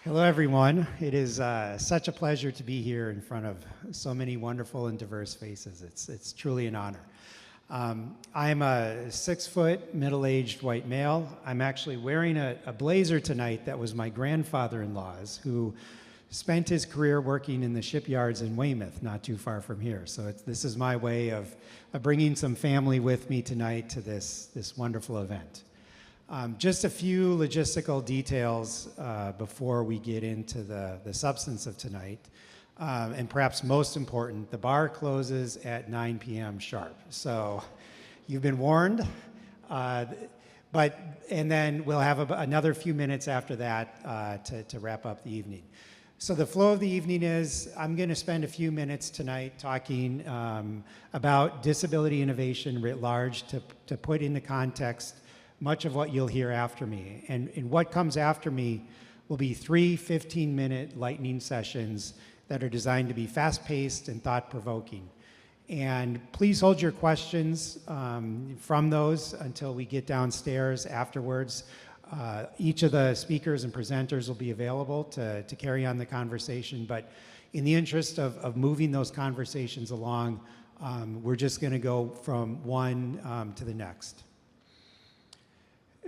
Hello, everyone. It is such a pleasure to be here in front of so many wonderful and diverse faces. It's truly an honor. I'm a 6-foot, middle-aged white male. I'm actually wearing a blazer tonight that was my grandfather-in-law's, who spent his career working in the shipyards in Weymouth, not too far from here. So this is my way of bringing some family with me tonight to this wonderful event. Just a few logistical details before we get into the substance of tonight. And perhaps most important, the bar closes at 9 p.m. sharp. So you've been warned. And then we'll have another few minutes after that to wrap up the evening. So the flow of the evening is, I'm going to spend a few minutes tonight talking about disability innovation writ large to put into context much of what you'll hear after me. And what comes after me will be 3 15-minute lightning sessions that are designed to be fast-paced and thought-provoking. And please hold your questions from those until we get downstairs afterwards. Each of the speakers and presenters will be available to carry on the conversation, but in the interest of moving those conversations along, we're just going to go from one to the next.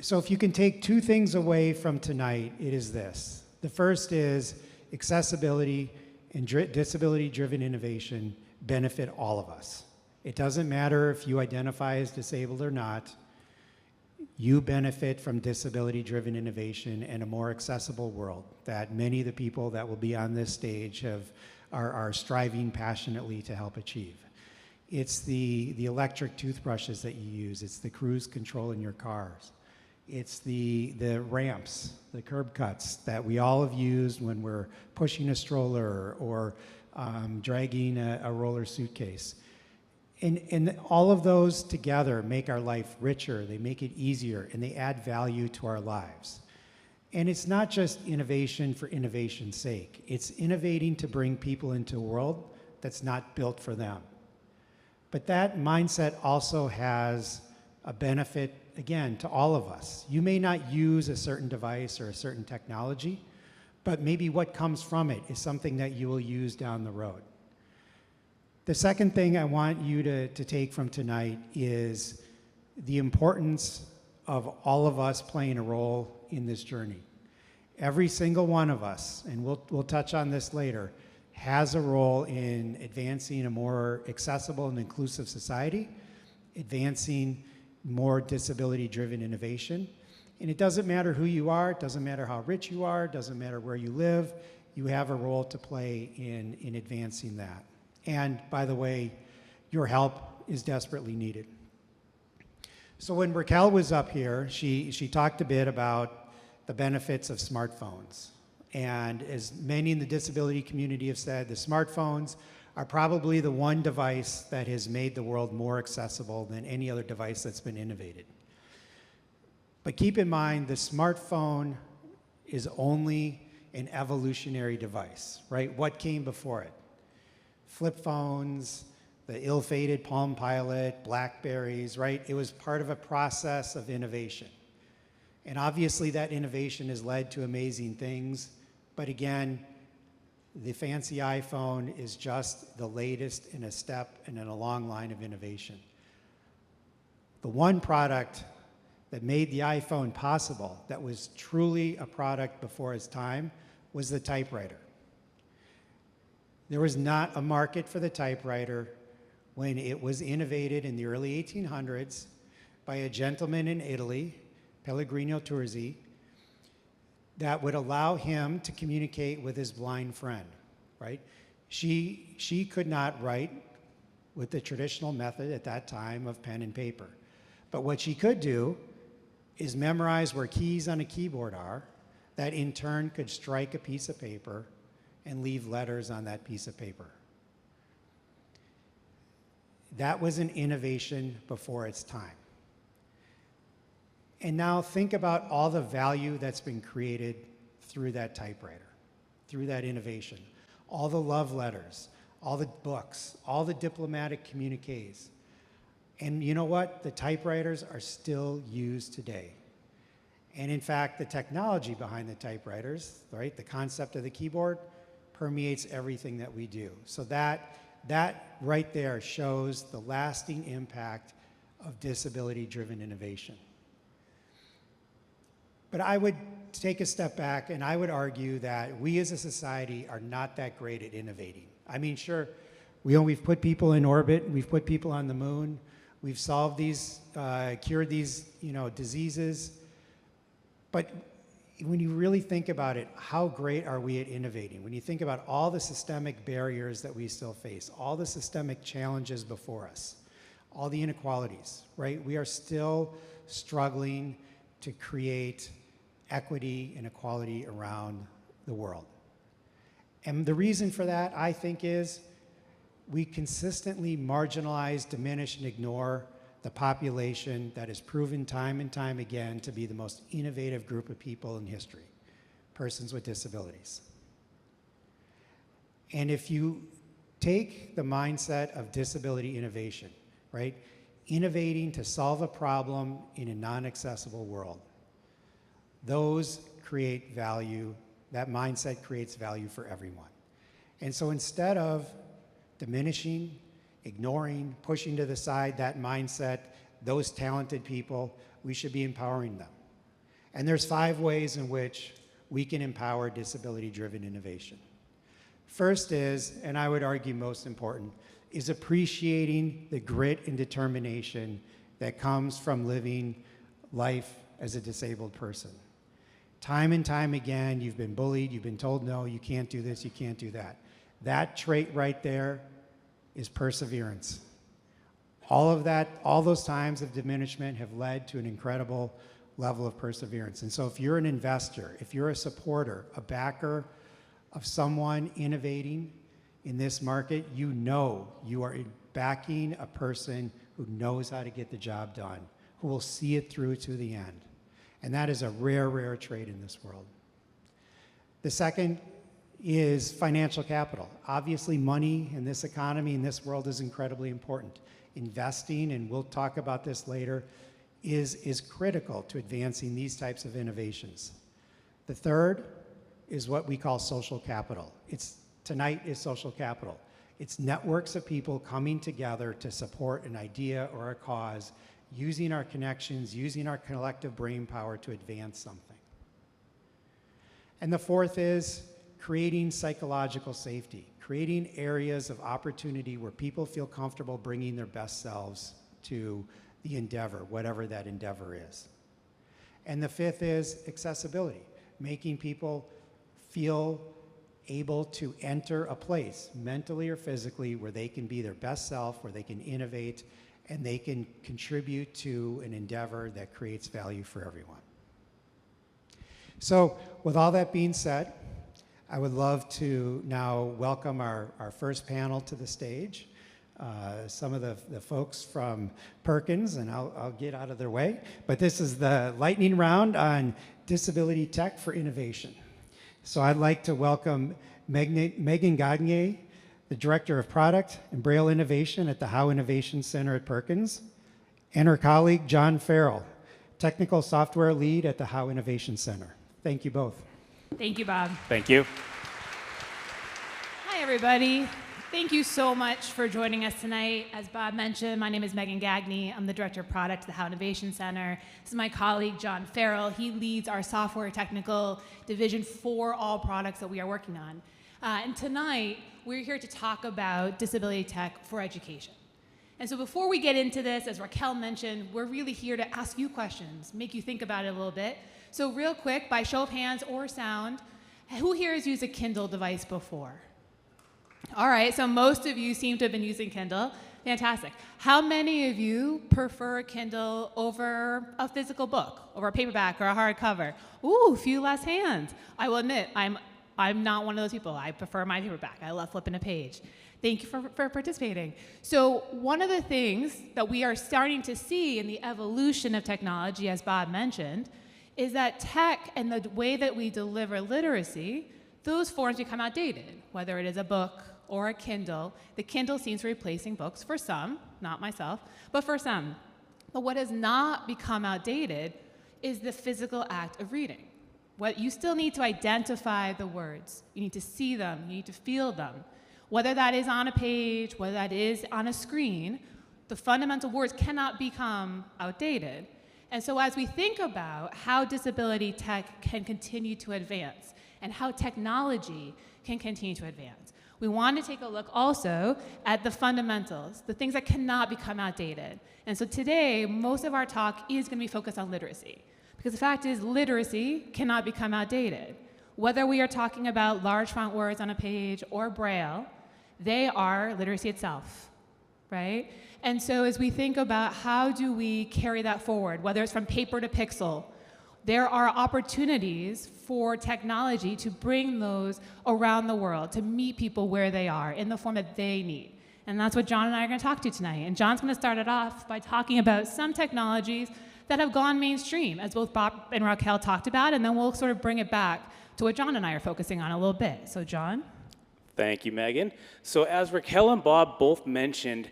So if you can take two things away from tonight, it is this. The first is accessibility and disability-driven innovation benefit all of us. It doesn't matter if you identify as disabled or not. You benefit from disability-driven innovation and a more accessible world that many of the people that will be on this stage are striving passionately to help achieve. It's the electric toothbrushes that you use. It's the cruise control in your cars. It's the ramps, the curb cuts that we all have used when we're pushing a stroller or dragging a roller suitcase. And all of those together make our life richer, they make it easier, and they add value to our lives. And it's not just innovation for innovation's sake. It's innovating to bring people into a world that's not built for them. But that mindset also has a benefit, again, to all of us. You may not use a certain device or a certain technology, but maybe what comes from it is something that you will use down the road. The second thing I want you to take from tonight is the importance of all of us playing a role in this journey. Every single one of us, and we'll touch on this later, has a role in advancing a more accessible and inclusive society, advancing more disability-driven innovation. And it doesn't matter who you are, it doesn't matter how rich you are, it doesn't matter where you live, you have a role to play in advancing that. And by the way, your help is desperately needed. So when Raquel was up here, she talked a bit about the benefits of smartphones. And as many in the disability community have said, the smartphones are probably the one device that has made the world more accessible than any other device that's been innovated. But keep in mind, the smartphone is only an evolutionary device, right? What came before it? Flip phones, the ill-fated Palm Pilot, Blackberries, right? It was part of a process of innovation. And obviously that innovation has led to amazing things, but again, the fancy iPhone is just the latest in a step and in a long line of innovation. The one product that made the iPhone possible, that was truly a product before its time, was the typewriter. There was not a market for the typewriter when it was innovated in the early 1800s by a gentleman in Italy, Pellegrino Turzi, that would allow him to communicate with his blind friend, right? She could not write with the traditional method at that time of pen and paper. But what she could do is memorize where keys on a keyboard are, that in turn could strike a piece of paper and leave letters on that piece of paper. That was an innovation before its time. And now think about all the value that's been created through that typewriter, through that innovation. All the love letters, all the books, all the diplomatic communiques. And you know what? The typewriters are still used today. And in fact, the technology behind the typewriters, right, the concept of the keyboard, permeates everything that we do. So that right there shows the lasting impact of disability-driven innovation. But I would take a step back and I would argue that we as a society are not that great at innovating. I mean, sure, we've put people in orbit, we've put people on the moon, we've solved these, cured these, diseases, but when you really think about it, how great are we at innovating? When you think about all the systemic barriers that we still face, all the systemic challenges before us, all the inequalities, right? We are still struggling to create equity and equality around the world. And the reason for that, I think, is we consistently marginalize, diminish, and ignore the population that is proven time and time again to be the most innovative group of people in history, persons with disabilities. And if you take the mindset of disability innovation, right, innovating to solve a problem in a non-accessible world, those create value, that mindset creates value for everyone. And so instead of diminishing, ignoring, pushing to the side that mindset, those talented people, we should be empowering them. And there's 5 ways in which we can empower disability-driven innovation. First is, and I would argue most important, is appreciating the grit and determination that comes from living life as a disabled person. Time and time again, you've been bullied, you've been told, no, you can't do this, you can't do that. That trait right there is perseverance. All of that, all those times of diminishment have led to an incredible level of perseverance. And so if you're an investor, if you're a supporter, a backer of someone innovating in this market, you know you are backing a person who knows how to get the job done, who will see it through to the end. And that is a rare, rare trait in this world. The second is financial capital. Obviously, money in this economy, in this world, is incredibly important. Investing, and we'll talk about this later, is critical to advancing these types of innovations. The third is what we call social capital. Tonight is social capital. It's networks of people coming together to support an idea or a cause, using our connections, using our collective brain power to advance something. And the fourth is creating psychological safety, creating areas of opportunity where people feel comfortable bringing their best selves to the endeavor, whatever that endeavor is. And the fifth is accessibility, making people feel able to enter a place, mentally or physically, where they can be their best self, where they can innovate, and they can contribute to an endeavor that creates value for everyone. So with all that being said, I would love to now welcome our first panel to the stage. Some of the folks from Perkins, and I'll get out of their way, but this is the lightning round on DisabilityTech for innovation. So I'd like to welcome Meghan Gagne, the Director of Product and Braille Innovation at the Howe Innovation Center at Perkins, and her colleague, John Farrell, Technical Software Lead at the Howe Innovation Center. Thank you both. Thank you, Bob. Thank you. Hi, everybody. Thank you so much for joining us tonight. As Bob mentioned, my name is Meghan Gagne. I'm the Director of Product at the Howe Innovation Center. This is my colleague, John Farrell. He leads our software technical division for all products that we are working on. And tonight, we're here to talk about disability tech for education. And so before we get into this, as Raquel mentioned, we're really here to ask you questions, make you think about it a little bit. So real quick, by show of hands or sound, who here has used a Kindle device before? All right, so most of you seem to have been using Kindle. Fantastic. How many of you prefer a Kindle over a physical book, over a paperback or a hardcover? Ooh, few less hands. I will admit, I'm not one of those people. I prefer my paperback. I love flipping a page. Thank you for participating. So one of the things that we are starting to see in the evolution of technology, as Bob mentioned, is that tech and the way that we deliver literacy, those forms become outdated, whether it is a book or a Kindle. The Kindle seems to be replacing books for some, not myself, but for some. But what has not become outdated is the physical act of reading. What you still need to identify the words. You need to see them, you need to feel them. Whether that is on a page, whether that is on a screen, the fundamental words cannot become outdated. And so as we think about how disability tech can continue to advance and how technology can continue to advance, we want to take a look also at the fundamentals, the things that cannot become outdated. And so today, most of our talk is going to be focused on literacy. Because the fact is, literacy cannot become outdated. Whether we are talking about large font words on a page or Braille, they are literacy itself, right? And so as we think about how do we carry that forward, whether it's from paper to pixel, there are opportunities for technology to bring those around the world, to meet people where they are in the form that they need. And that's what John and I are going to talk to tonight. And John's going to start it off by talking about some technologies that have gone mainstream, as both Bob and Raquel talked about, and then we'll sort of bring it back to what John and I are focusing on a little bit. So John? Thank you, Megan. So as Raquel and Bob both mentioned,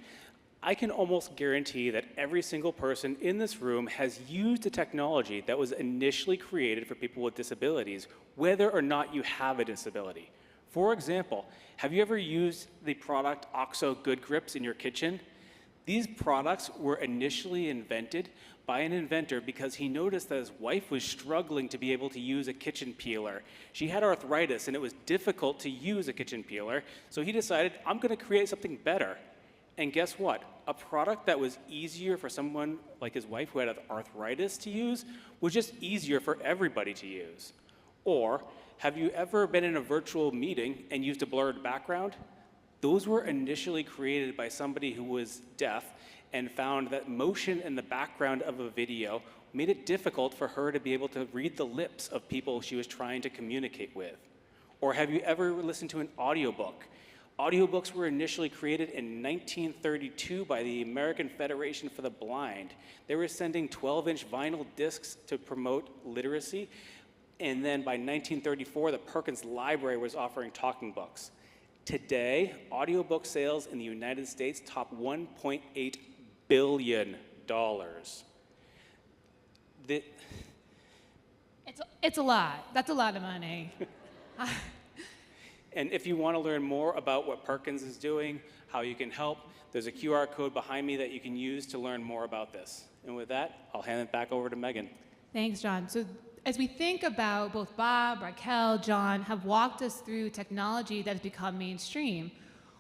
I can almost guarantee that every single person in this room has used a technology that was initially created for people with disabilities, whether or not you have a disability. For example, have you ever used the product OXO Good Grips in your kitchen? These products were initially invented by an inventor because he noticed that his wife was struggling to be able to use a kitchen peeler. She had arthritis and it was difficult to use a kitchen peeler, so he decided, I'm going to create something better. And guess what? A product that was easier for someone like his wife who had arthritis to use was just easier for everybody to use. Or, have you ever been in a virtual meeting and used a blurred background? Those were initially created by somebody who was deaf and found that motion in the background of a video made it difficult for her to be able to read the lips of people she was trying to communicate with. Or have you ever listened to an audiobook? Audiobooks were initially created in 1932 by the American Federation for the Blind. They were sending 12-inch vinyl discs to promote literacy, and then by 1934, the Perkins Library was offering talking books. Today, audiobook sales in the United States top $1.8 billion. It's a lot. That's a lot of money. And if you want to learn more about what Perkins is doing, how you can help, there's a QR code behind me that you can use to learn more about this. And with that, I'll hand it back over to Megan. Thanks, John. So as we think about both Bob, Raquel, John have walked us through technology that has become mainstream,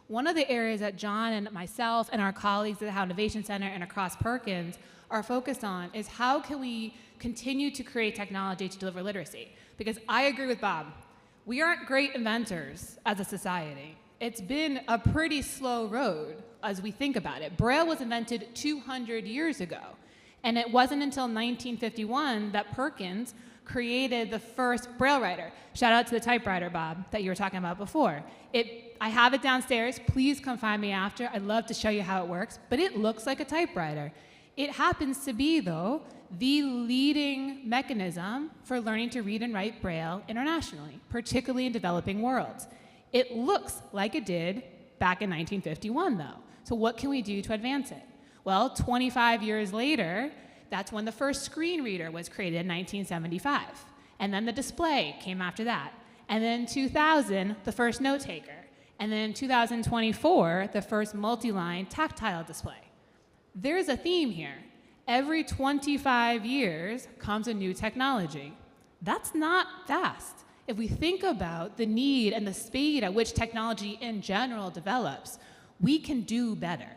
one of the areas that John and myself and our colleagues at the Howe Innovation Center and across Perkins are focused on is how can we continue to create technology to deliver literacy? Because I agree with Bob. We aren't great inventors as a society. It's been a pretty slow road as we think about it. Braille was invented 200 years ago, and it wasn't until 1951 that Perkins created the first Braille writer. Shout out to the Typewriter, Bob, that you were talking about before. I have it downstairs. Please come find me after. I'd love to show you how it works, but it looks like a typewriter. It happens to be, though, the leading mechanism for learning to read and write Braille internationally, particularly in developing worlds. It looks like it did back in 1951, though. So what can we do to advance it? Well, 25 years later, that's when the first screen reader was created in 1975. And then the display came after that. And then in 2000, the first note taker. And then in 2024, the first multi-line tactile display. There's a theme here. Every 25 years comes a new technology. That's not fast. If we think about the need and the speed at which technology in general develops, we can do better,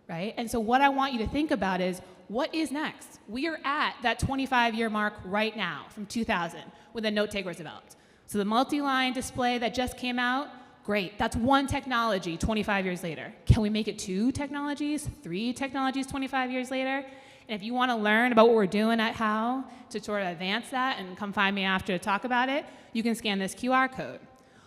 right? And so what I want you to think about is, what is next? We are at that 25-year mark right now from 2000 when the note taker was developed. So the multi-line display that just came out, great. That's one technology 25 years later. Can we make it 2 technologies, 3 technologies 25 years later? And if you want to learn about what we're doing at Howe to sort of advance that and come find me after to talk about it, you can scan this QR code.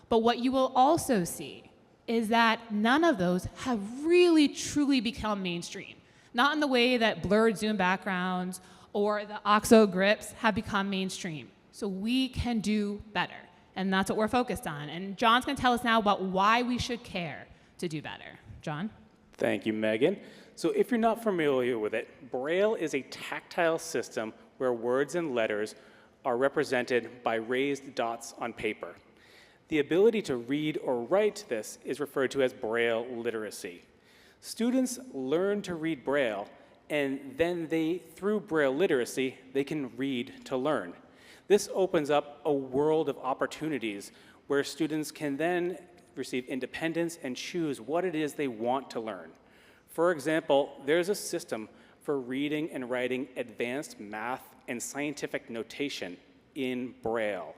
But what you will also see is that none of those have really truly become mainstream. Not in the way that blurred zoom backgrounds or the OXO grips have become mainstream. So we can do better. And that's what we're focused on. And John's going to tell us now about why we should care to do better. John? Thank you, Megan. So if you're not familiar with it, Braille is a tactile system where words and letters are represented by raised dots on paper. The ability to read or write this is referred to as Braille literacy. Students learn to read Braille, and then through Braille literacy, they can read to learn. This opens up a world of opportunities where students can then receive independence and choose what it is they want to learn. For example, there's a system for reading and writing advanced math and scientific notation in Braille.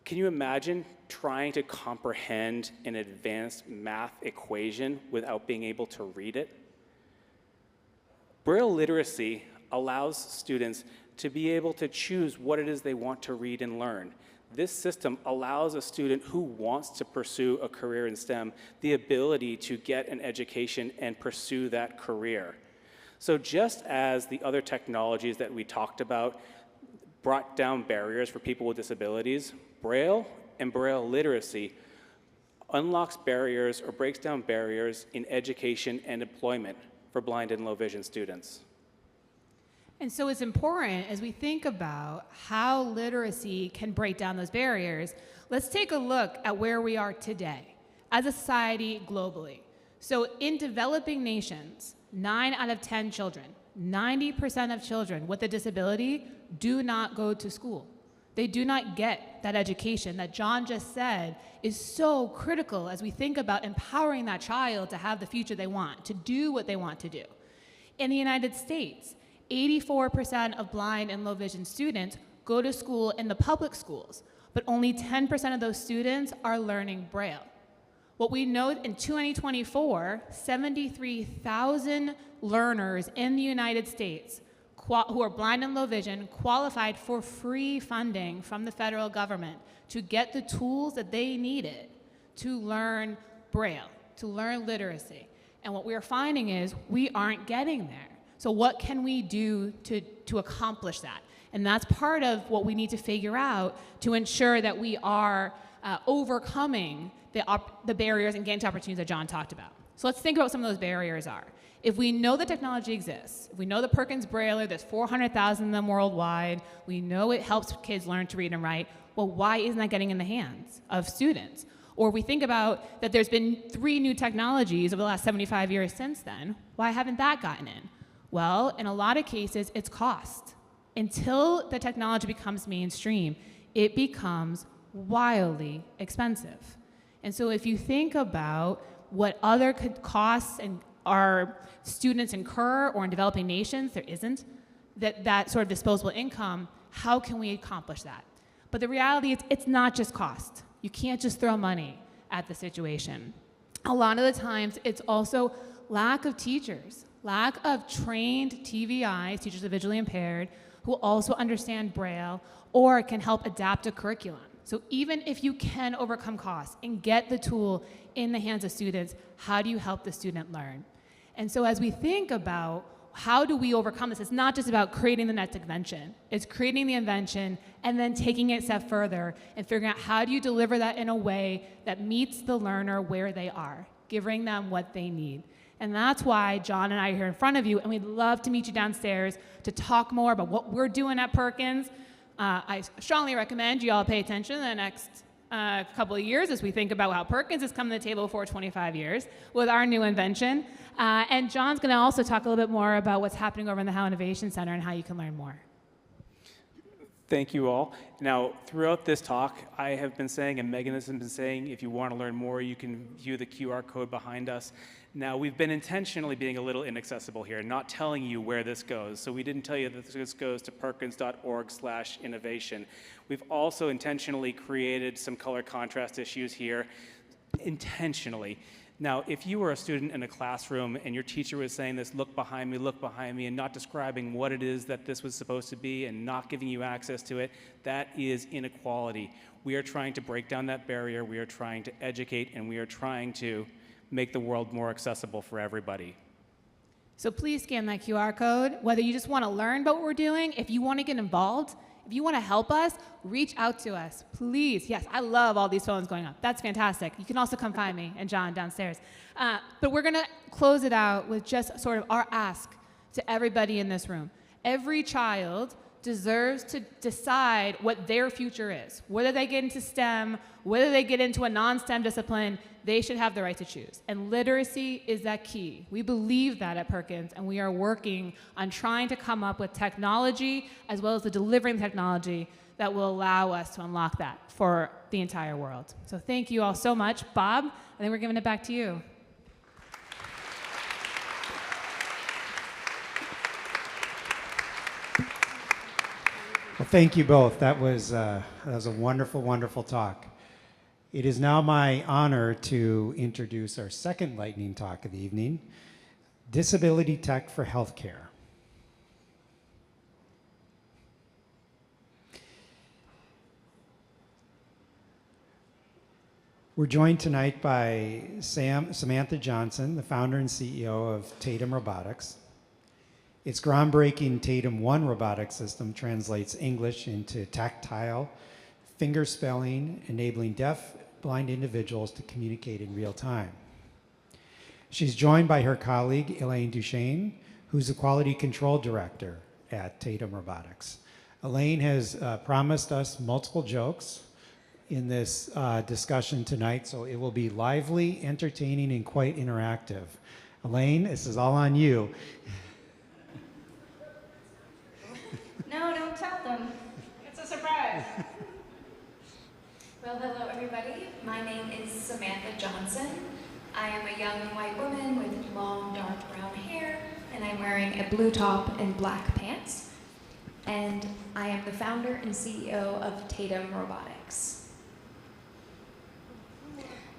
Can you imagine trying to comprehend an advanced math equation without being able to read it? Braille literacy allows students to be able to choose what it is they want to read and learn. This system allows a student who wants to pursue a career in STEM the ability to get an education and pursue that career. So just as the other technologies that we talked about brought down barriers for people with disabilities, Braille and Braille literacy unlocks barriers or breaks down barriers in education and employment for blind and low vision students. And so it's important as we think about how literacy can break down those barriers, let's take a look at where we are today as a society globally. So in developing nations, 9 out of 10 children, 90% of children with a disability do not go to school. They do not get that education that John just said is so critical as we think about empowering that child to have the future they want, to do what they want to do. In the United States, 84% of blind and low vision students go to school in the public schools, but only 10% of those students are learning Braille. What we know in 2024, 73,000 learners in the United States who are blind and low vision qualified for free funding from the federal government to get the tools that they needed to learn Braille, to learn literacy. And what we are finding is we aren't getting there. So what can we do to accomplish that? And that's part of what we need to figure out to ensure that we are overcoming the barriers and getting to opportunities that John talked about. So let's think about what some of those barriers are. If we know the technology exists, if we know the Perkins Braille, there's 400,000 of them worldwide, we know it helps kids learn to read and write, well, why isn't that getting in the hands of students? Or we think about that there's been 3 new technologies over the last 75 years since then, why haven't that gotten in? Well, in a lot of cases, it's cost. Until the technology becomes mainstream, it becomes wildly expensive. And so if you think about what other costs and our students incur, or in developing nations, there isn't that sort of disposable income, how can we accomplish that? But the reality is it's not just cost. You can't just throw money at the situation. A lot of the times, it's also lack of teachers, lack of trained TVIs, teachers of visually impaired, who also understand Braille or can help adapt a curriculum. So even if you can overcome costs and get the tool in the hands of students, how do you help the student learn? And so as we think about how do we overcome this, it's not just about creating the next invention. It's creating the invention and then taking it a step further and figuring out how do you deliver that in a way that meets the learner where they are, giving them what they need. And that's why John and I are here in front of you, and we'd love to meet you downstairs to talk more about what we're doing at Perkins. I strongly recommend you all pay attention in the next couple of years as we think about how Perkins has come to the table for 25 years with our new invention. And John's going to also talk a little bit more about what's happening over in the Howe Innovation Center and how you can learn more. Thank you all. Now, throughout this talk, I have been saying, and Meghan has been saying, if you want to learn more, you can view the QR code behind us. Now, we've been intentionally being a little inaccessible here, not telling you where this goes. So we didn't tell you that this goes to perkins.org/innovation. We've also intentionally created some color contrast issues here, intentionally. Now, if you were a student in a classroom and your teacher was saying this, look behind me, and not describing what it is that this was supposed to be and not giving you access to it, that is inequality. We are trying to break down that barrier, we are trying to educate, and we are trying to make the world more accessible for everybody. So please scan that QR code, whether you just want to learn about what we're doing, if you want to get involved, if you want to help us, reach out to us, please. Yes, I love all these phones going up. That's fantastic. You can also come find me and John downstairs. But we're going to close it out with just sort of our ask to everybody in this room. Every child deserves to decide what their future is. Whether they get into STEM, whether they get into a non-STEM discipline, they should have the right to choose. And literacy is that key. We believe that at Perkins, and we are working on trying to come up with technology as well as the delivering technology that will allow us to unlock that for the entire world. So thank you all so much. Bob, I think we're giving it back to you. Well, thank you both. That was a wonderful, wonderful talk. It is now my honor to introduce our second lightning talk of the evening, Disability Tech for Healthcare. We're joined tonight by Samantha Johnson, the founder and CEO of Tatum Robotics. Its groundbreaking Tatum One robotic system translates English into tactile finger spelling, enabling deaf, blind individuals to communicate in real time. She's joined by her colleague, Elaine Duchesne, who's the quality control director at Tatum Robotics. Elaine has promised us multiple jokes in this discussion tonight, so it will be lively, entertaining, and quite interactive. Elaine, this is all on you. No, don't tell them. It's a surprise. Well, hello everybody. My name is Samantha Johnson. I am a young white woman with long dark brown hair, and I'm wearing a blue top and black pants. And I am the founder and CEO of Tatum Robotics.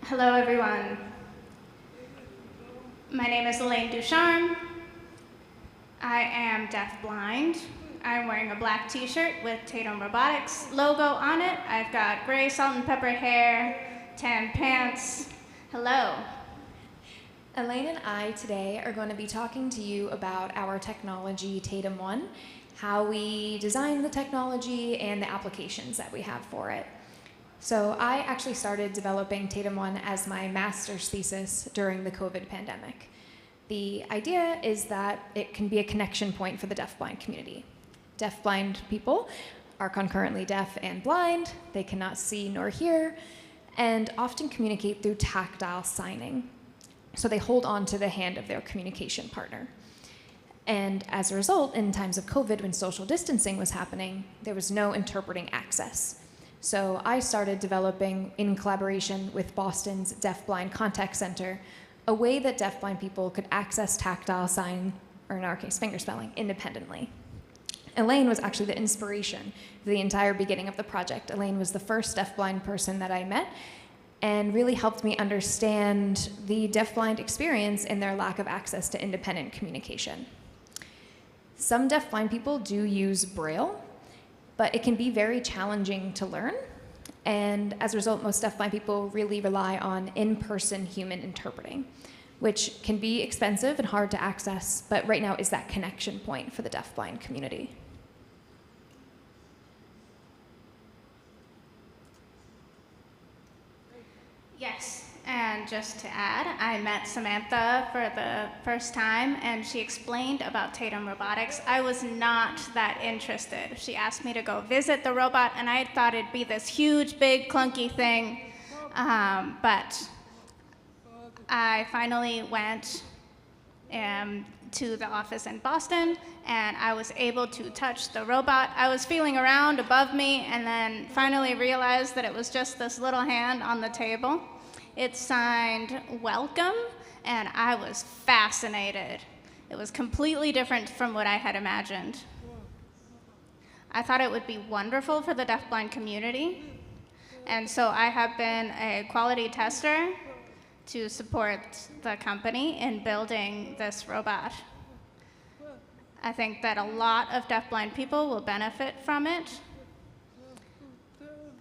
Hello everyone. My name is Elaine Ducharme. I am deaf-blind. I'm wearing a black t-shirt with Tatum Robotics logo on it. I've got gray salt and pepper hair, tan pants. Hello. Elaine and I today are going to be talking to you about our technology, Tatum One, how we designed the technology and the applications that we have for it. So I actually started developing Tatum One as my master's thesis during the COVID pandemic. The idea is that it can be a connection point for the deaf-blind community. Deaf-blind people are concurrently deaf and blind. They cannot see nor hear, and often communicate through tactile signing. So they hold on to the hand of their communication partner. And as a result, in times of COVID, when social distancing was happening, there was no interpreting access. So I started developing, in collaboration with Boston's Deaf-Blind Contact Center, a way that deaf-blind people could access tactile sign, or in our case, finger spelling, independently. Elaine was actually the inspiration for the entire beginning of the project. Elaine was the first deaf-blind person that I met and really helped me understand the deaf-blind experience and their lack of access to independent communication. Some deaf-blind people do use Braille, but it can be very challenging to learn. And as a result, most deaf-blind people really rely on in-person human interpreting, which can be expensive and hard to access, but right now is that connection point for the deaf-blind community. Yes, and just to add, I met Samantha for the first time, and she explained about Tatum Robotics. I was not that interested. She asked me to go visit the robot, and I thought it'd be this huge, big, clunky thing, but I finally went to the office in Boston, and I was able to touch the robot. I was feeling around above me, and then finally realized that it was just this little hand on the table. It signed welcome, and I was fascinated. It was completely different from what I had imagined. I thought it would be wonderful for the deafblind community, and so I have been a quality tester to support the company in building this robot. I think that a lot of deafblind people will benefit from it.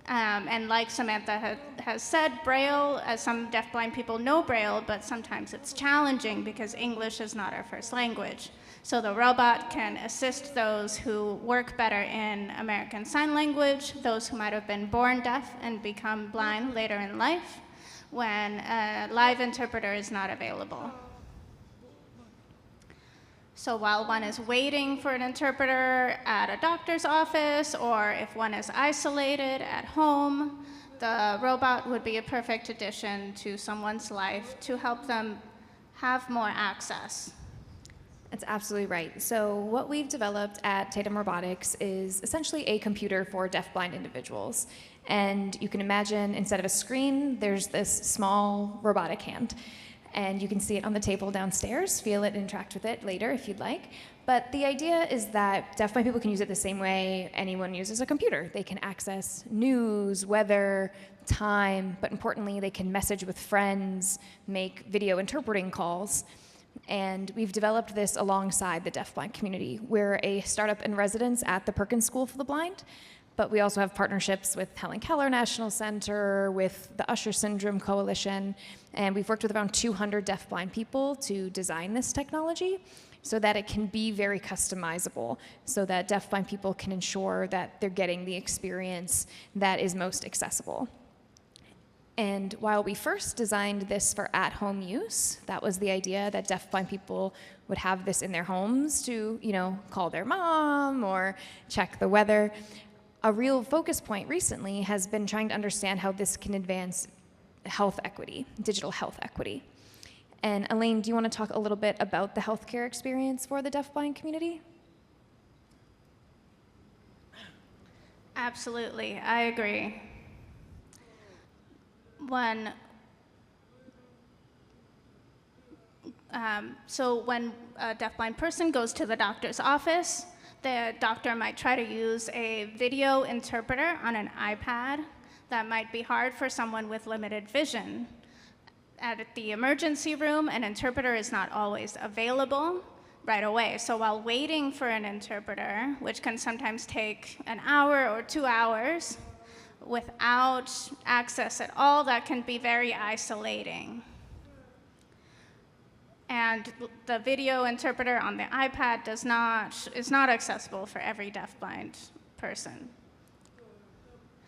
And like Samantha has said, Braille, as some deafblind people know Braille, but sometimes it's challenging because English is not our first language. So the robot can assist those who work better in American Sign Language, those who might have been born deaf and become blind later in life, when a live interpreter is not available. So while one is waiting for an interpreter at a doctor's office, or if one is isolated at home, the robot would be a perfect addition to someone's life to help them have more access. That's absolutely right. So what we've developed at Tatum Robotics is essentially a computer for deafblind individuals. And you can imagine, instead of a screen, there's this small robotic hand. And you can see it on the table downstairs, feel it, interact with it later if you'd like. But the idea is that deafblind people can use it the same way anyone uses a computer. They can access news, weather, time, but importantly, they can message with friends, make video interpreting calls. And we've developed this alongside the deafblind community. We're a startup in residence at the Perkins School for the Blind, but we also have partnerships with Helen Keller National Center, with the Usher Syndrome Coalition, and we've worked with around 200 deafblind people to design this technology so that it can be very customizable, so that deafblind people can ensure that they're getting the experience that is most accessible. And while we first designed this for at-home use, that was the idea that deafblind people would have this in their homes to, call their mom or check the weather. A real focus point recently has been trying to understand how this can advance health equity, digital health equity. And Elaine, do you want to talk a little bit about the healthcare experience for the deafblind community? Absolutely, I agree. So when a deafblind person goes to the doctor's office, the doctor might try to use a video interpreter on an iPad. That might be hard for someone with limited vision. At the emergency room, an interpreter is not always available right away. So while waiting for an interpreter, which can sometimes take an hour or 2 hours, without access at all, that can be very isolating. And the video interpreter on the iPad is not accessible for every deafblind person.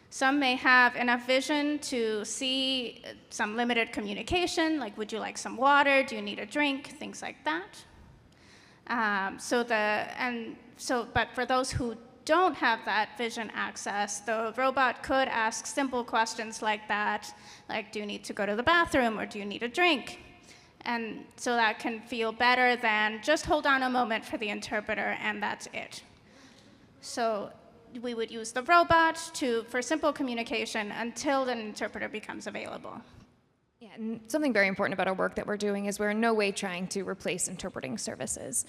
Some may have enough vision to see some limited communication, like would you like some water, do you need a drink, things like that. But for those who don't have that vision access, the robot could ask simple questions like that, like do you need to go to the bathroom or do you need a drink? And so that can feel better than just hold on a moment for the interpreter and that's it. So we would use the robot for simple communication until the interpreter becomes available. Yeah, and something very important about our work that we're doing is we're in no way trying to replace interpreting services.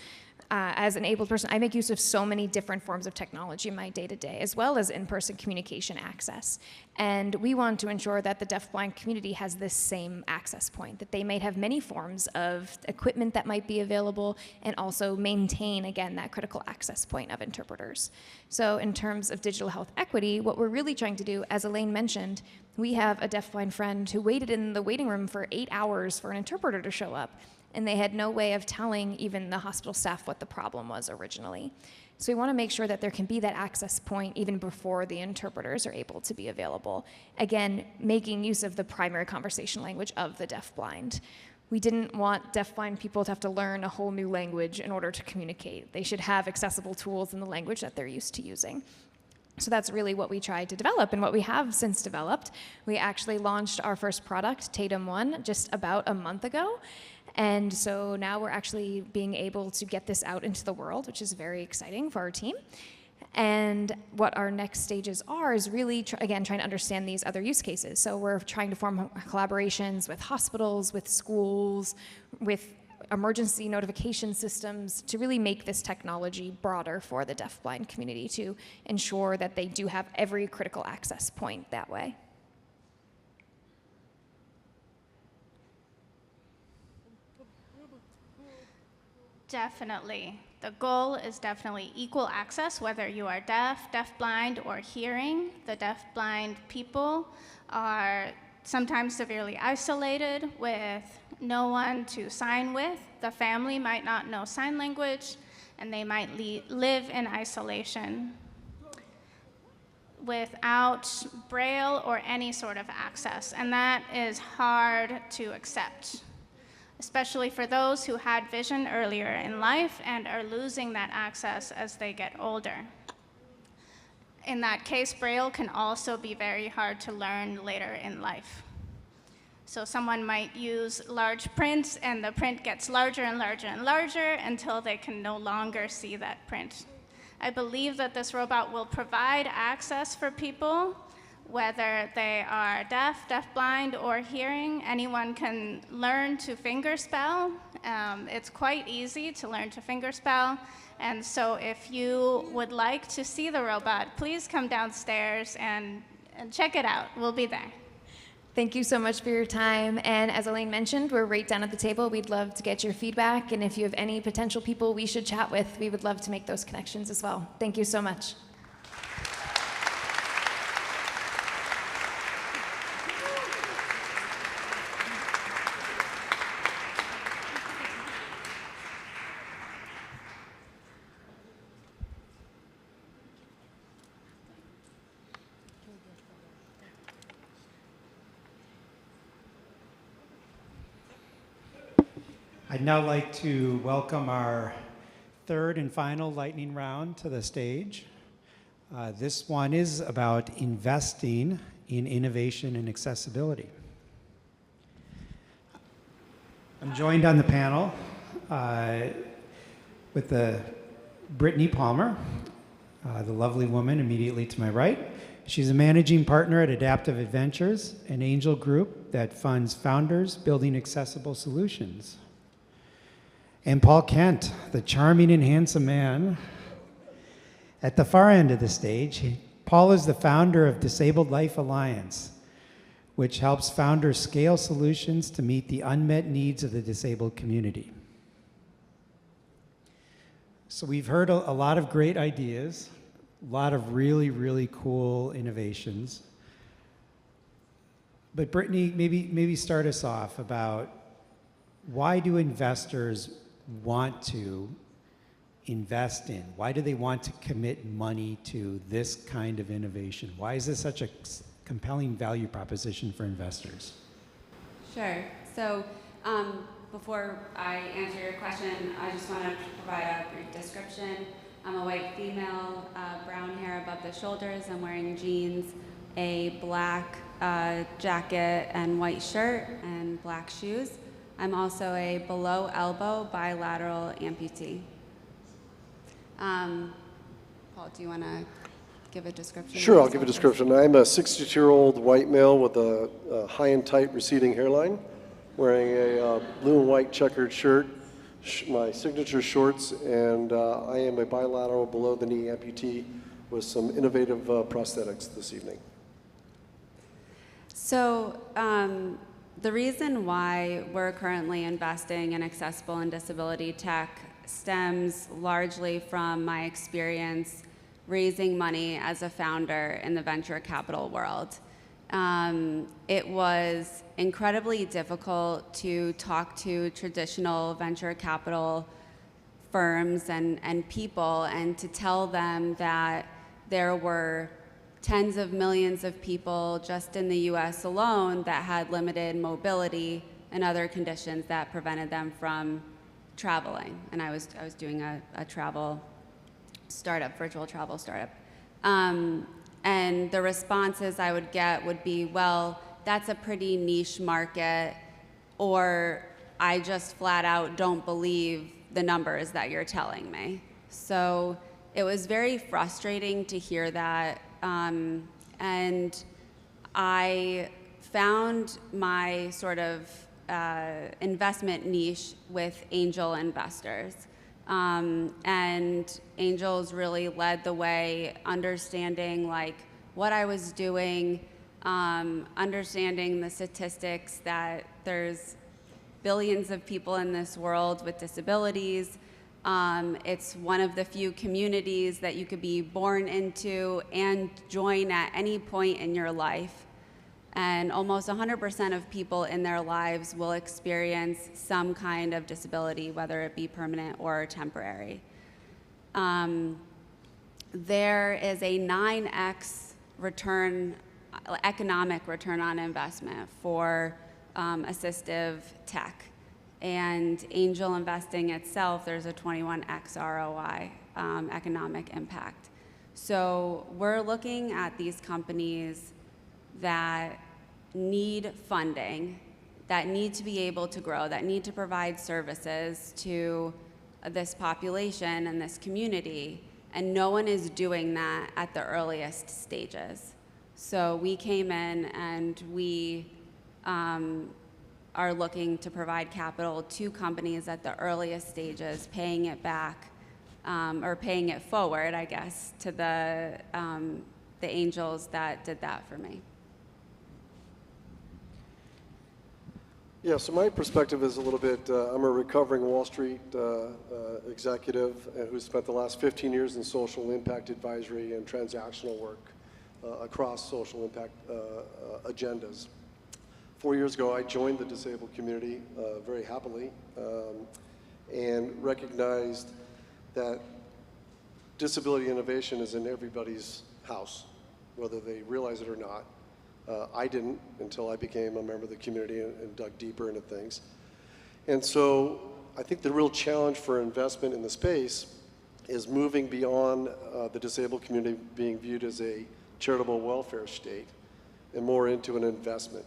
As an abled person, I make use of so many different forms of technology in my day-to-day, as well as in-person communication access. And we want to ensure that the deafblind community has this same access point, that they might have many forms of equipment that might be available, and also maintain, again, that critical access point of interpreters. So in terms of digital health equity, what we're really trying to do, as Elaine mentioned, we have a deafblind friend who waited in the waiting room for 8 hours for an interpreter to show up, and they had no way of telling even the hospital staff what the problem was originally. So we want to make sure that there can be that access point even before the interpreters are able to be available. Again, making use of the primary conversation language of the deafblind. We didn't want deafblind people to have to learn a whole new language in order to communicate. They should have accessible tools in the language that they're used to using. So that's really what we tried to develop, and what we have since developed. We actually launched our first product, Tatum One, just about a month ago. And so now we're actually being able to get this out into the world, which is very exciting for our team. And what our next stages are is really, again, trying to understand these other use cases. So we're trying to form collaborations with hospitals, with schools, with emergency notification systems to really make this technology broader for the deafblind community to ensure that they do have every critical access point that way. Definitely. The goal is definitely equal access, whether you are deaf, deafblind, or hearing. The deafblind people are sometimes severely isolated with no one to sign with. The family might not know sign language, and they might live in isolation without Braille or any sort of access, and that is hard to accept. especially for those who had vision earlier in life and are losing that access as they get older. In that case, Braille can also be very hard to learn later in life. So someone might use large print, and the print gets larger and larger and larger until they can no longer see that print. I believe that this robot will provide access for people, whether they are deaf, deafblind, or hearing. Anyone can learn to fingerspell. It's quite easy to learn to fingerspell. And so if you would like to see the robot, please come downstairs and check it out. We'll be there. Thank you so much for your time. And as Elaine mentioned, we're right down at the table. We'd love to get your feedback. And if you have any potential people we should chat with, we would love to make those connections as well. Thank you so much. I'd now like to welcome our third and final lightning round to the stage. This one is about investing in innovation and accessibility. I'm joined on the panel with Brittany Palmer, the lovely woman immediately to my right. She's a managing partner at Adaptive Adventures, an angel group that funds founders building accessible solutions. And Paul Kent, the charming and handsome man at the far end of the stage. Paul is the founder of Disabled Life Alliance, which helps founders scale solutions to meet the unmet needs of the disabled community. So we've heard a lot of great ideas, a lot of really, really cool innovations. But Brittany, maybe start us off about why do investors want to invest in? Why do they want to commit money to this kind of innovation? Why is this such a compelling value proposition for investors? Sure. So before I answer your question, I just want to provide a brief description. I'm a white female, brown hair above the shoulders. I'm wearing jeans, a black jacket and white shirt, and black shoes. I'm also a below elbow bilateral amputee. Paul, do you want to give a description? Sure, I'll give a description. I'm a 62-year-old white male with a high and tight receding hairline, wearing a blue and white checkered shirt, my signature shorts, and I am a bilateral below the knee amputee with some innovative prosthetics this evening. So the reason why we're currently investing in accessible and disability tech stems largely from my experience raising money as a founder in the venture capital world. It was incredibly difficult to talk to traditional venture capital firms and people and to tell them that there were tens of millions of people just in the US alone that had limited mobility and other conditions that prevented them from traveling. And I was doing a travel startup, virtual travel startup. And the responses I would get would be, well, that's a pretty niche market, or I just flat out don't believe the numbers that you're telling me. So it was very frustrating to hear that. And I found my sort of investment niche with angel investors. And angels really led the way, understanding like what I was doing, understanding the statistics that there's billions of people in this world with disabilities. It's one of the few communities that you could be born into and join at any point in your life. And almost 100% of people in their lives will experience some kind of disability, whether it be permanent or temporary. There is a 9x return, economic return on investment for assistive tech. And angel investing itself, there's a 21x ROI, economic impact. So we're looking at these companies that need funding, that need to be able to grow, that need to provide services to this population and this community, and no one is doing that at the earliest stages. So we came in and we are looking to provide capital to companies at the earliest stages, paying it back, or paying it forward, I guess, to the angels that did that for me. Yeah, so my perspective is a little bit, I'm a recovering Wall Street executive who spent the last 15 years in social impact advisory and transactional work across social impact agendas. 4 years ago, I joined the disabled community very happily and recognized that disability innovation is in everybody's house, whether they realize it or not. I didn't until I became a member of the community and dug deeper into things. And so I think the real challenge for investment in the space is moving beyond the disabled community being viewed as a charitable welfare state and more into an investment.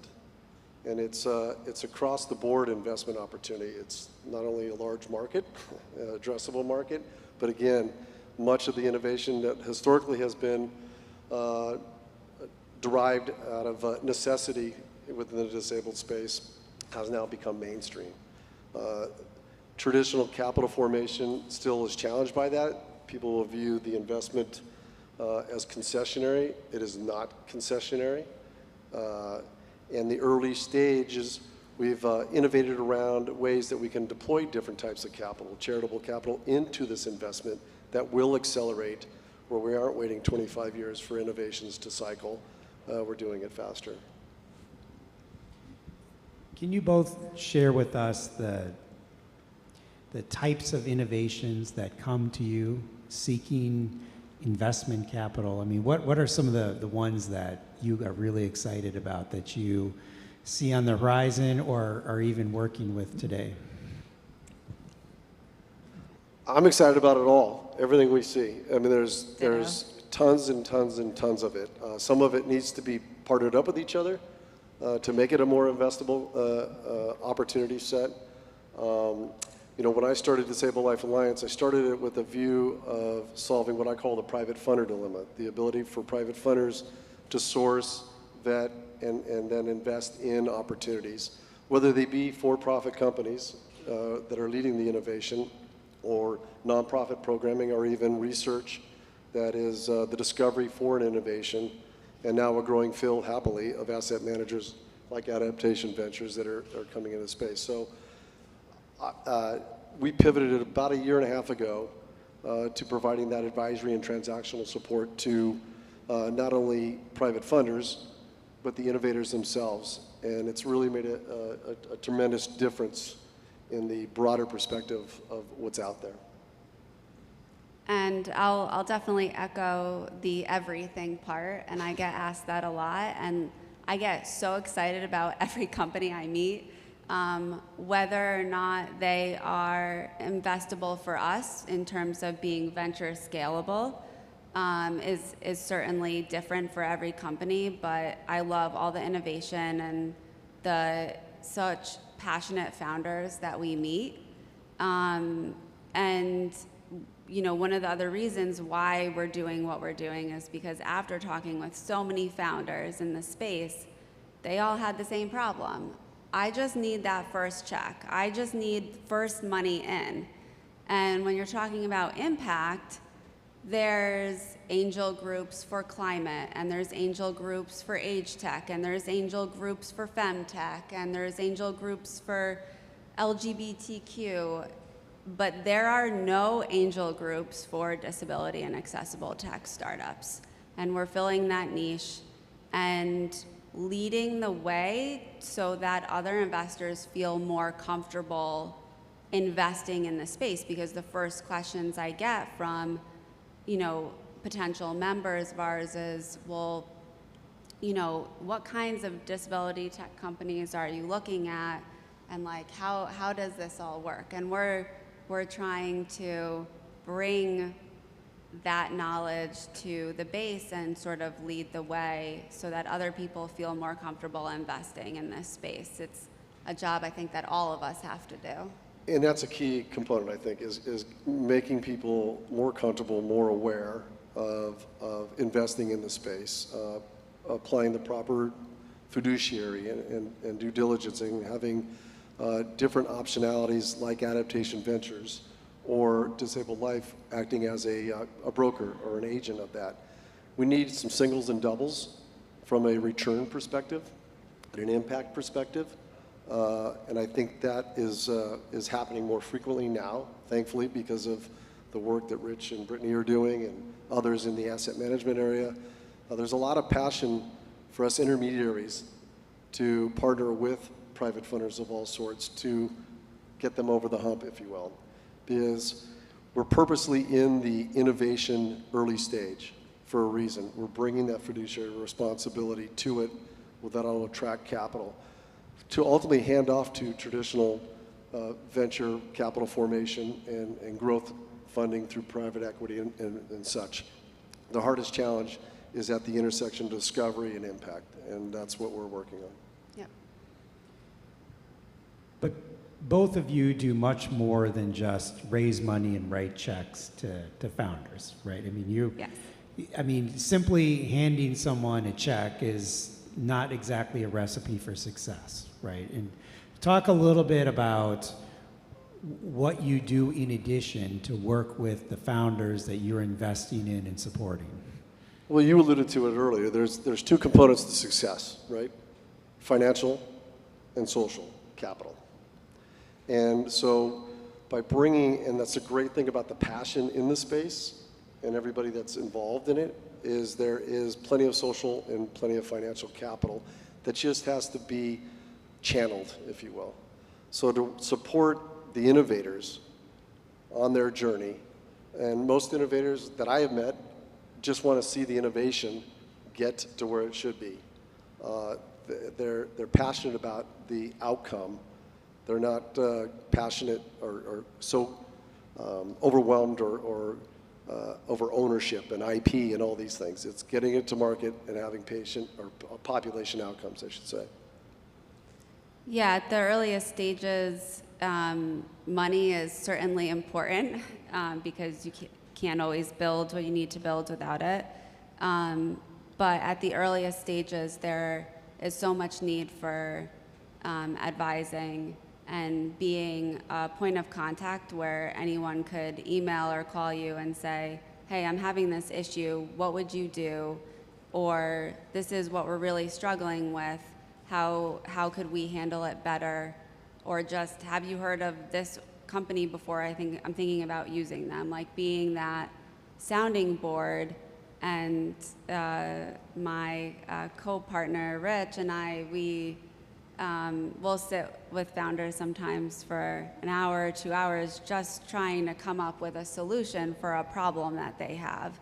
And it's across the board investment opportunity. It's not only a large market, addressable market, but again, much of the innovation that historically has been derived out of necessity within the disabled space has now become mainstream. Traditional capital formation still is challenged by that. People will view the investment as concessionary. It is not concessionary. In the early stages, we've innovated around ways that we can deploy different types of capital, charitable capital, into this investment that will accelerate where we aren't waiting 25 years for innovations to cycle. We're doing it faster. Can you both share with us the types of innovations that come to you seeking investment capital? I mean, what are some of the ones that you are really excited about that you see on the horizon or are even working with today? I'm excited about it all, everything we see. I mean, there's tons and tons and tons of it. Some of it needs to be partnered up with each other to make it a more investable opportunity set. You know, when I started Disabled Life Alliance, I started it with a view of solving what I call the private funder dilemma, the ability for private funders to source, vet, and then invest in opportunities, whether they be for-profit companies that are leading the innovation, or nonprofit programming, or even research that is the discovery for an innovation, and now a growing field, happily, of asset managers like Adaptation Ventures that are coming into space. So we pivoted about 1.5 years ago to providing that advisory and transactional support to not only private funders, but the innovators themselves. And it's really made a tremendous difference in the broader perspective of what's out there. And I'll definitely echo the everything part, and I get asked that a lot, and I get so excited about every company I meet, whether or not they are investable for us in terms of being venture scalable, is certainly different for every company, but I love all the innovation and the such passionate founders that we meet. And you know, one of the other reasons why we're doing what we're doing is because after talking with so many founders in the space, they all had the same problem. I just need that first check. I just need first money in. And when you're talking about impact, there's angel groups for climate, and there's angel groups for age tech, and there's angel groups for femtech, and there's angel groups for LGBTQ. But there are no angel groups for disability and accessible tech startups. And we're filling that niche and leading the way so that other investors feel more comfortable investing in the space, because the first questions I get from, you know, potential members of ours is, well, you know, what kinds of disability tech companies are you looking at? and like how does this all work? And we're trying to bring that knowledge to the base and sort of lead the way so that other people feel more comfortable investing in this space. It's a job I think that all of us have to do. And that's a key component, I think, is making people more comfortable, more aware of investing in the space, applying the proper fiduciary and due diligence, and having different optionalities like adaptation ventures or disabled life acting as a broker or an agent of that. We need some singles and doubles from a return perspective, an impact perspective. And I think that is happening more frequently now, thankfully, because of the work that Rich and Brittany are doing and others in the asset management area. There's a lot of passion for us intermediaries to partner with private funders of all sorts to get them over the hump, if you will, because we're purposely in the innovation early stage for a reason. We're bringing that fiduciary responsibility to it, that will attract capital to ultimately hand off to traditional venture capital formation and growth funding through private equity and such. The hardest challenge is at the intersection of discovery and impact, and that's what we're working on. Yeah. But both of you do much more than just raise money and write checks to founders, right? I mean, Yes. Simply handing someone a check is not exactly a recipe for success, right? And talk a little bit about what you do in addition to work with the founders that you're investing in and supporting. Well, you alluded to it earlier. There's two components to success, right? Financial and social capital. And so by bringing, and that's a great thing about the passion in the space and everybody that's involved in it, is there is plenty of social and plenty of financial capital that just has to be channeled, if you will. So to support the innovators on their journey, and most innovators that I have met just want to see the innovation get to where it should be. They're passionate about the outcome. They're not passionate or so overwhelmed or over ownership and IP and all these things. It's getting it to market and having patient or population outcomes, I should say. Yeah, at the earliest stages, money is certainly important because you can't always build what you need to build without it. But at the earliest stages, there is so much need for advising and being a point of contact where anyone could email or call you and say, hey, I'm having this issue, what would you do? Or this is what we're really struggling with, how could we handle it better? Or just, have you heard of this company before? I'm thinking about using them, like being that sounding board. And my co-partner, Rich, and I, we'll sit with founders sometimes for an hour or 2 hours just trying to come up with a solution for a problem that they have.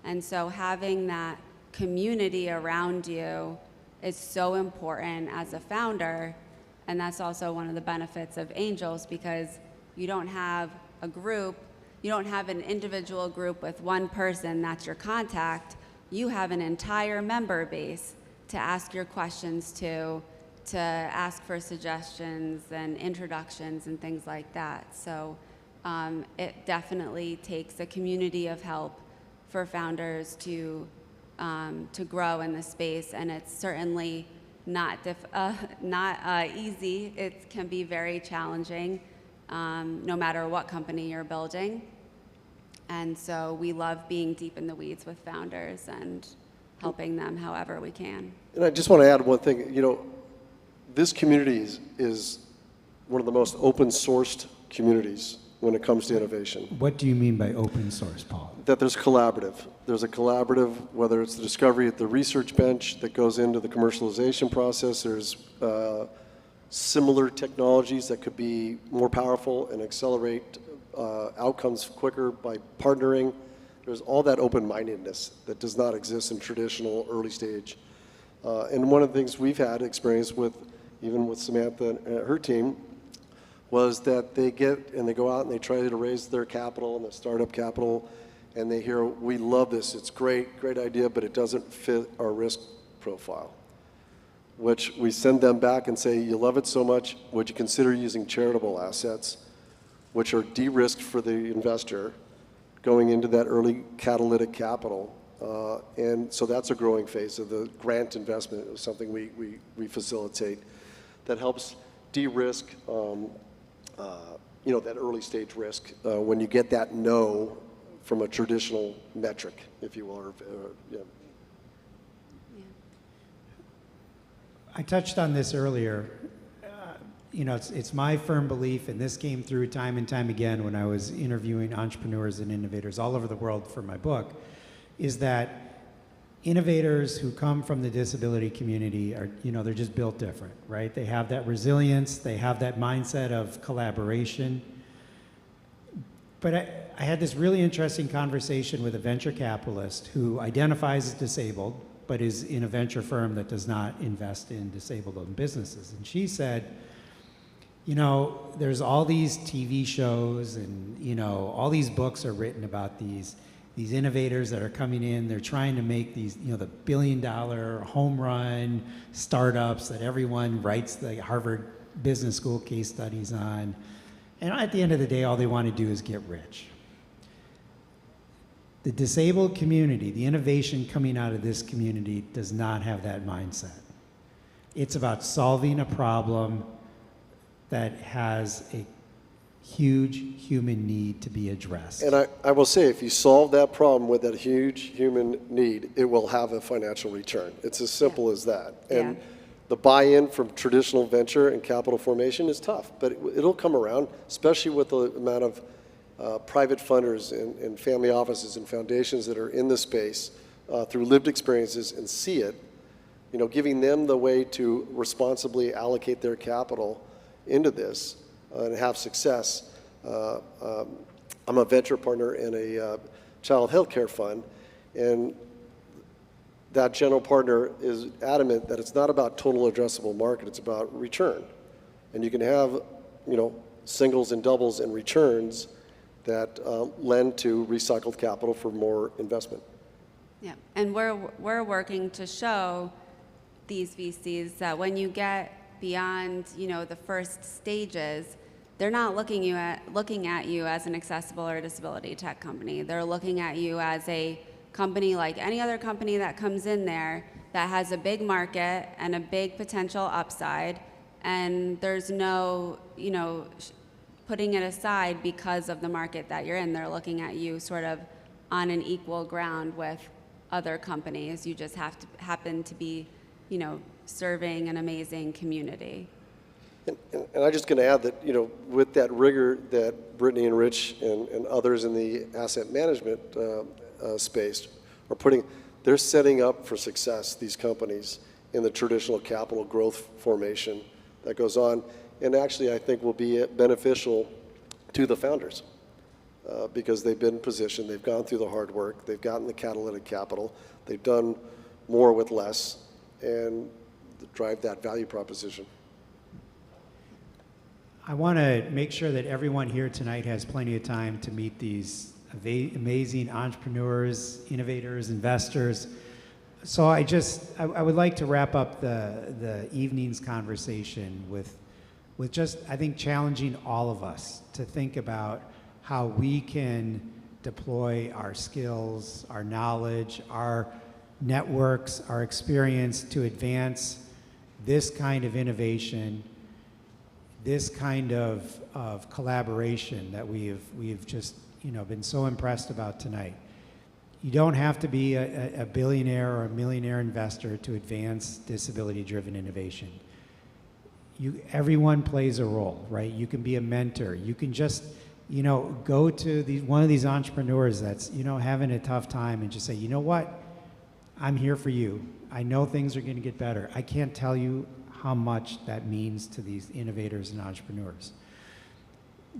And so having that community around you is so important as a founder, and that's also one of the benefits of angels, because you don't have a group, you don't have an individual group with one person that's your contact. You have an entire member base to ask your questions to ask for suggestions and introductions and things like that. So it definitely takes a community of help for founders to grow in the space, and it's certainly not easy. It can be very challenging, no matter what company you're building. And so we love being deep in the weeds with founders and helping them however we can. And I just want to add one thing. You know, this community is one of the most open-sourced communities when it comes to innovation. What do you mean by open source, Paul? That there's collaborative. There's a collaborative, whether it's the discovery at the research bench that goes into the commercialization process. There's similar technologies that could be more powerful and accelerate outcomes quicker by partnering. There's all that open-mindedness that does not exist in traditional early stage. And one of the things we've had experience with, even with Samantha and her team, was that they go out and they try to raise their capital and the startup capital, and they hear, we love this, it's great idea, but it doesn't fit our risk profile. Which we send them back and say, you love it so much, would you consider using charitable assets, which are de-risked for the investor, going into that early catalytic capital. And so that's a growing phase of the grant investment. It was something we facilitate that helps de-risk that early stage risk when you get that no from a traditional metric, if you will. I touched on this earlier. It's my firm belief, and this came through time and time again when I was interviewing entrepreneurs and innovators all over the world for my book, is that innovators who come from the disability community are, they're just built different, right? They have that resilience, they have that mindset of collaboration. But I had this really interesting conversation with a venture capitalist who identifies as disabled, but is in a venture firm that does not invest in disabled-owned businesses. And she said, there's all these TV shows and, all these books are written about these innovators that are coming in. They're trying to make these, the billion-dollar home run startups that everyone writes the Harvard Business School case studies on. And at the end of the day, all they want to do is get rich. The disabled community, the innovation coming out of this community does not have that mindset. It's about solving a problem that has a huge human need to be addressed. And I will say, if you solve that problem with that huge human need, it will have a financial return. It's as simple as that. And the buy-in from traditional venture and capital formation is tough, but it'll come around, especially with the amount of private funders and family offices and foundations that are in the space through lived experiences and see it, giving them the way to responsibly allocate their capital into this and have success. I'm a venture partner in a child health care fund, and that general partner is adamant that it's not about total addressable market, it's about return. And you can have, singles and doubles and returns that lend to recycled capital for more investment. Yeah, and we're working to show these VCs that when you get beyond, the first stages, they're not looking at you as an accessible or disability tech company. They're looking at you as a company like any other company that comes in there that has a big market and a big potential upside, and there's no, putting it aside because of the market that you're in. They're looking at you sort of on an equal ground with other companies. You just happen to be, serving an amazing community. And I'm just going to add that, with that rigor that Brittany and Rich and others in the asset management space are putting, they're setting up for success, these companies, in the traditional capital growth formation that goes on, and actually I think will be beneficial to the founders because they've been positioned, they've gone through the hard work, they've gotten the catalytic capital, they've done more with less, and drive that value proposition. I want to make sure that everyone here tonight has plenty of time to meet these amazing entrepreneurs, innovators, investors. So I would like to wrap up the evening's conversation with just, I think, challenging all of us to think about how we can deploy our skills, our knowledge, our networks, our experience to advance this kind of innovation, this kind of collaboration that we've just been so impressed about tonight. You don't have to be a billionaire or a millionaire investor to advance disability-driven innovation. Everyone plays a role, right? You can be a mentor. You can just go to one of these entrepreneurs that's having a tough time and just say, you know what? I'm here for you. I know things are going to get better. I can't tell you how much that means to these innovators and entrepreneurs.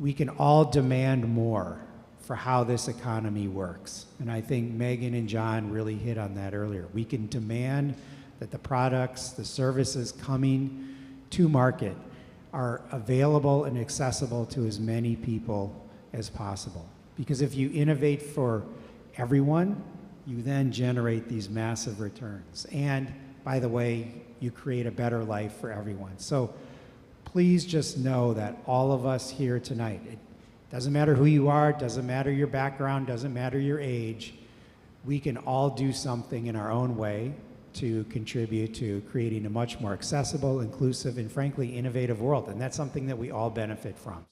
We can all demand more for how this economy works. And I think Meghan and John really hit on that earlier. We can demand that the products, the services coming to market are available and accessible to as many people as possible. Because if you innovate for everyone, you then generate these massive returns. And by the way, you create a better life for everyone. So please just know that all of us here tonight, it doesn't matter who you are, doesn't matter your background, doesn't matter your age, we can all do something in our own way to contribute to creating a much more accessible, inclusive, and frankly, innovative world. And that's something that we all benefit from.